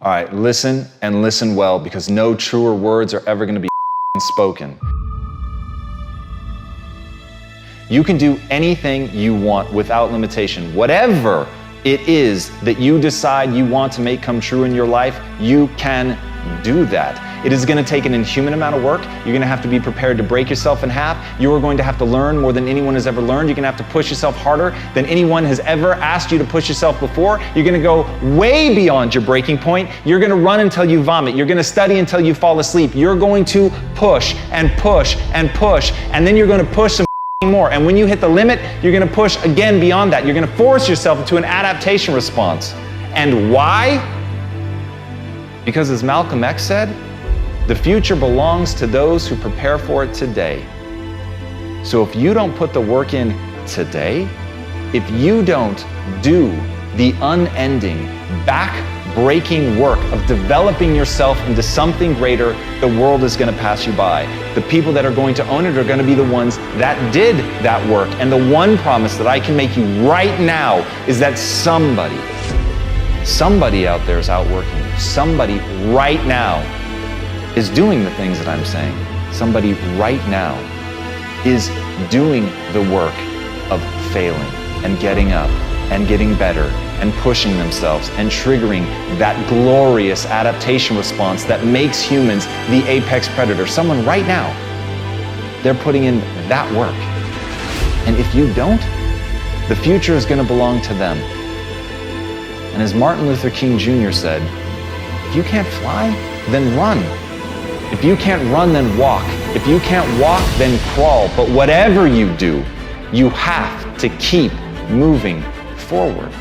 All right, listen and listen well, because no truer words are ever going to be spoken. You can do anything you want without limitation. Whatever it is that you decide you want to make come true in your life, you can do that. It is going to take an inhuman amount of work. You're going to have to be prepared to break yourself in half. You are going to have to learn more than anyone has ever learned. You're going to have to push yourself harder than anyone has ever asked you to push yourself before. You're going to go way beyond your breaking point. You're going to run until you vomit. You're going to study until you fall asleep. You're going to push and push and push, and then you're going to push some more. And when you hit the limit, you're going to push again beyond that. You're going to force yourself into an adaptation response. And why? Because as Malcolm X said, the future belongs to those who prepare for it today. So if you don't put the work in today, if you don't do the unending, back-breaking work of developing yourself into something greater, the world is going to pass you by. The people that are going to own it are going to be the ones that did that work. And the one promise that I can make you right now is that somebody out there is outworking you. Somebody right now is doing the things that I'm saying. Somebody right now is doing the work of failing and getting up and getting better and pushing themselves and triggering that glorious adaptation response that makes humans the apex predator. Someone right now, they're putting in that work. And if you don't, the future is going to belong to them. And as Martin Luther King Jr. said, if you can't fly, then run. If you can't run, then walk. If you can't walk, then crawl. But whatever you do, you have to keep moving forward.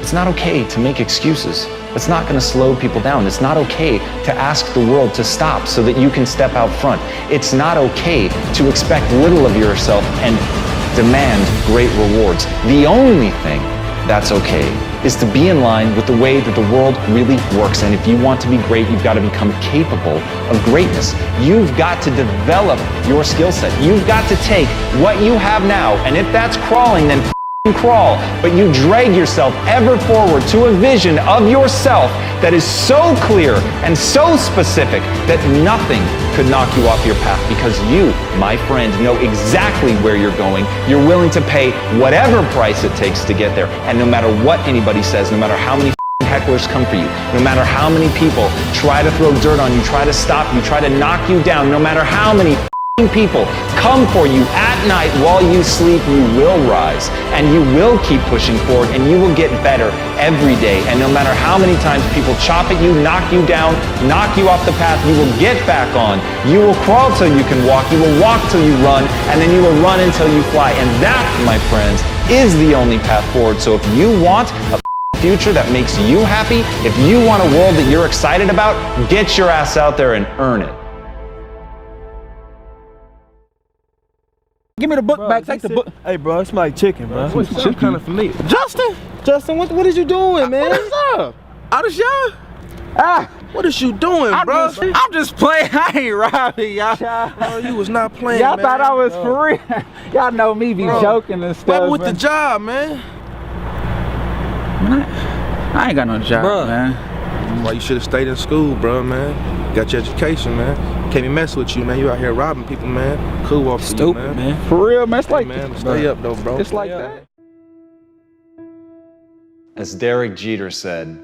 It's not okay to make excuses. It's not going to slow people down. It's not okay to ask the world to stop so that you can step out front. It's not okay to expect little of yourself and demand great rewards. The only thing that's okay is to be in line with the way that the world really works. And if you want to be great, you've got to become capable of greatness. You've got to develop your skill set. You've got to take what you have now, and if that's crawling, then crawl, but you drag yourself ever forward to a vision of yourself that is so clear and so specific that nothing could knock you off your path, because you, my friend, know exactly where you're going. You're willing to pay whatever price it takes to get there, and no matter what anybody says, no matter how many hecklers come for you, no matter how many people try to throw dirt on you, try to stop you, try to knock you down, no matter how many people come for you at night while you sleep, you will rise and you will keep pushing forward, and you will get better every day. And no matter how many times people chop at you, knock you down, knock you off the path, you will get back on. You will crawl till you can walk, you will walk till you run, and then you will run until you fly. And that, my friends, is the only path forward. So if you want a future that makes you happy, if you want a world that you're excited about, get your ass out there and earn it. Give me the book back. Take the book. Hey, bro, it's my chicken, bro. What's chicken? Kind of familiar. Justin, what is you doing, man? What is up? Out of y'all? What is you doing, bro? I'm just playing. I ain't robbing y'all. Bro, you was not playing, Y'all man. thought I was for real. Y'all know me be joking and stuff. What with man. the job, man? I ain't got no job, Bruh. man. Why you should have stayed in school, bro, man. Got your education, man. Can't be messing with you, man. You out here robbing people, man. Cool off Stupid, you, man. For real, man. It's like man, stay up, though, bro. It's like that. As Derek Jeter said,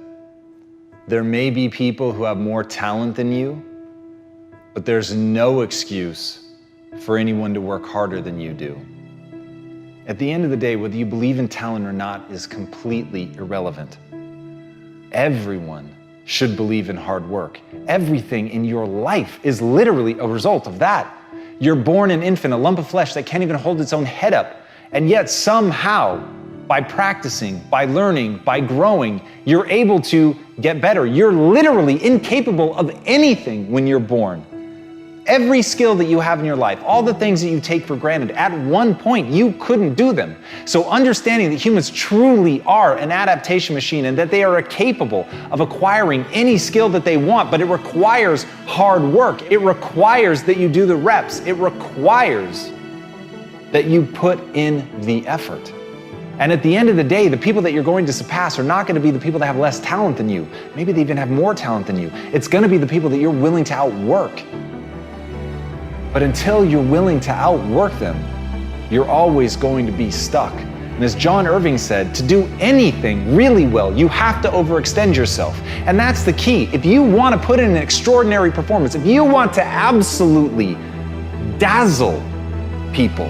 there may be people who have more talent than you, but there's no excuse for anyone to work harder than you do. At the end of the day, whether you believe in talent or not is completely irrelevant. Everyone should believe in hard work. Everything in your life is literally a result of that. You're born an infant, a lump of flesh that can't even hold its own head up. And yet somehow, by practicing, by learning, by growing, you're able to get better. You're literally incapable of anything when you're born. Every skill that you have in your life, all the things that you take for granted, at one point you couldn't do them. So understanding that humans truly are an adaptation machine and that they are capable of acquiring any skill that they want, but it requires hard work. It requires that you do the reps. It requires that you put in the effort. And at the end of the day, the people that you're going to surpass are not going to be the people that have less talent than you. Maybe they even have more talent than you. It's going to be the people that you're willing to outwork. But until you're willing to outwork them, you're always going to be stuck. And as John Irving said, to do anything really well, you have to overextend yourself. And that's the key. If you want to put in an extraordinary performance, if you want to absolutely dazzle people,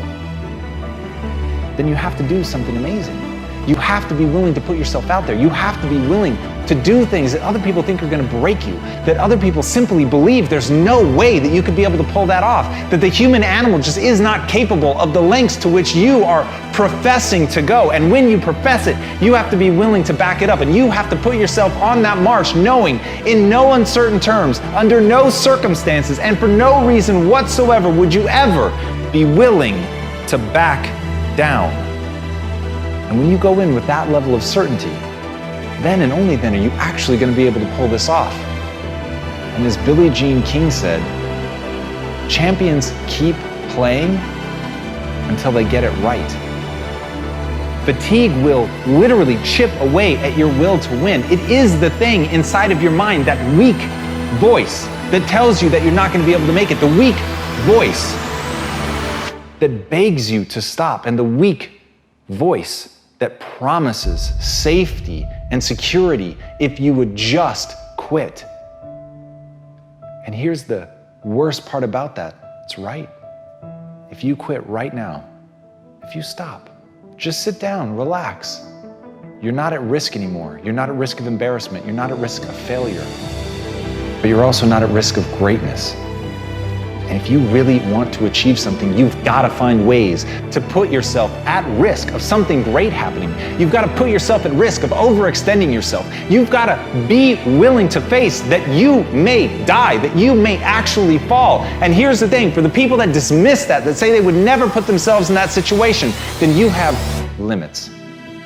then you have to do something amazing. You have to be willing to put yourself out there. You have to be willing to do things that other people think are going to break you, that other people simply believe there's no way that you could be able to pull that off, that the human animal just is not capable of the lengths to which you are professing to go. And when you profess it, you have to be willing to back it up, and you have to put yourself on that march knowing in no uncertain terms, under no circumstances, and for no reason whatsoever would you ever be willing to back down. And when you go in with that level of certainty, then and only then are you actually going to be able to pull this off. And as Billie Jean King said, champions keep playing until they get it right. Fatigue will literally chip away at your will to win. It is the thing inside of your mind, that weak voice that tells you that you're not going to be able to make it, the weak voice that begs you to stop, and the weak voice that promises safety and security if you would just quit. And here's the worst part about that. It's right. If you quit right now, if you stop, just sit down, relax. You're not at risk anymore. You're not at risk of embarrassment. You're not at risk of failure. But you're also not at risk of greatness. And if you really want to achieve something, you've got to find ways to put yourself at risk of something great happening. You've got to put yourself at risk of overextending yourself. You've got to be willing to face that you may die, that you may actually fall. And here's the thing, for the people that dismiss that say they would never put themselves in that situation, then you have limits.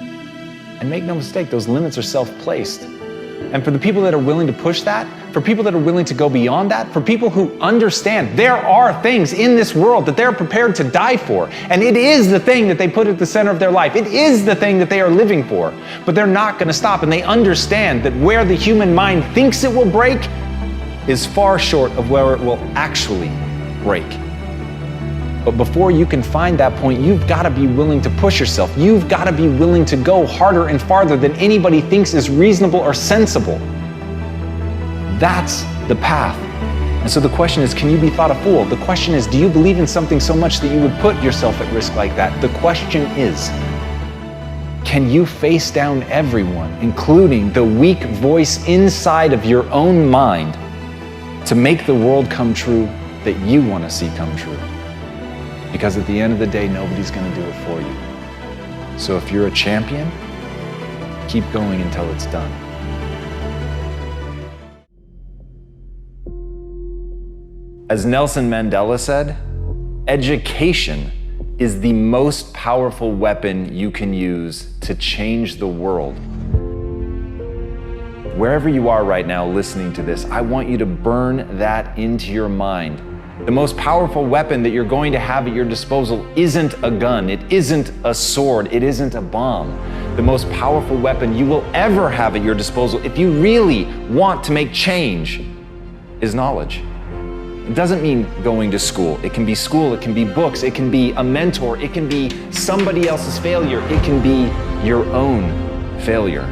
And make no mistake, those limits are self-placed. And for the people that are willing to push that, for people that are willing to go beyond that, for people who understand there are things in this world that they're prepared to die for, and it is the thing that they put at the center of their life. It is the thing that they are living for, but they're not going to stop, and they understand that where the human mind thinks it will break is far short of where it will actually break. But before you can find that point, you've got to be willing to push yourself. You've got to be willing to go harder and farther than anybody thinks is reasonable or sensible. That's the path. And so the question is, can you be thought a fool? The question is, do you believe in something so much that you would put yourself at risk like that? The question is, can you face down everyone, including the weak voice inside of your own mind, to make the world come true that you want to see come true? Because at the end of the day, nobody's going to do it for you. So if you're a champion, keep going until it's done. As Nelson Mandela said, education is the most powerful weapon you can use to change the world. Wherever you are right now listening to this, I want you to burn that into your mind. The most powerful weapon that you're going to have at your disposal isn't a gun, it isn't a sword, it isn't a bomb. The most powerful weapon you will ever have at your disposal, if you really want to make change, is knowledge. It doesn't mean going to school. It can be school, it can be books, it can be a mentor, it can be somebody else's failure, it can be your own failure.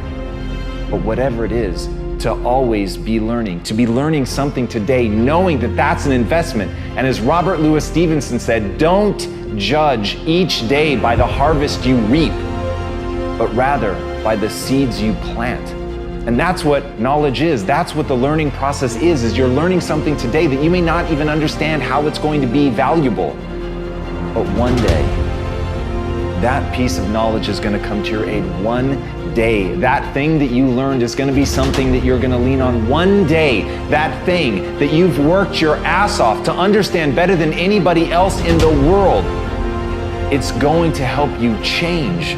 But whatever it is, to always be learning, to be learning something today, knowing that that's an investment. And as Robert Louis Stevenson said, don't judge each day by the harvest you reap, but rather by the seeds you plant. And that's what knowledge is. That's what the learning process is you're learning something today that you may not even understand how it's going to be valuable. But one day, that piece of knowledge is going to come to your aid. One day, that thing that you learned is going to be something that you're going to lean on. One day, that thing that you've worked your ass off to understand better than anybody else in the world, it's going to help you change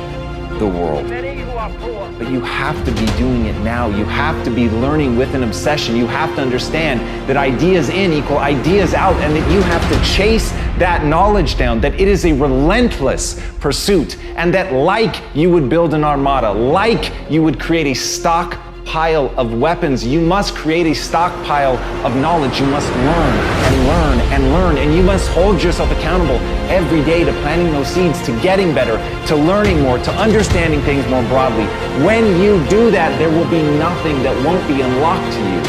the world. Many who are But you have to be doing it now. You have to be learning with an obsession. You have to understand that ideas in equal ideas out, and that you have to chase that knowledge down, that it is a relentless pursuit, and that like you would build an armada, like you would create a stockpile of weapons, you must create a stockpile of knowledge. You must learn and learn and learn, and you must hold yourself accountable every day to planting those seeds, to getting better, to learning more, to understanding things more broadly. When you do that, there will be nothing that won't be unlocked to you.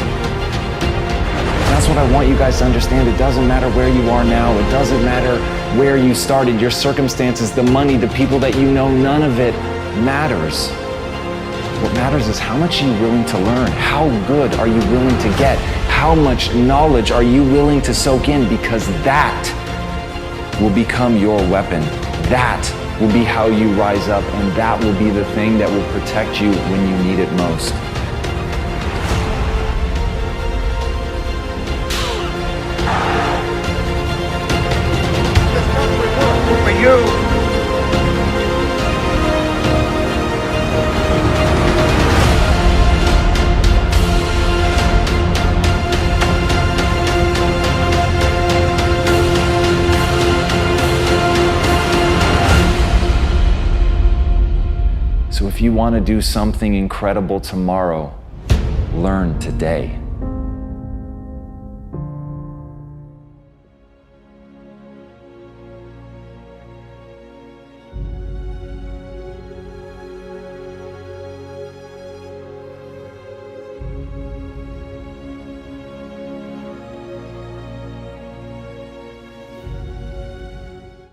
That's what I want you guys to understand. It doesn't matter where you are now. It doesn't matter where you started, your circumstances, the money, the people that you know. None of it matters. What matters is how much are you willing to learn? How good are you willing to get? How much knowledge are you willing to soak in? Because that will become your weapon. That will be how you rise up, and that will be the thing that will protect you when you need it most. For you. So if you want to do something incredible tomorrow, learn today.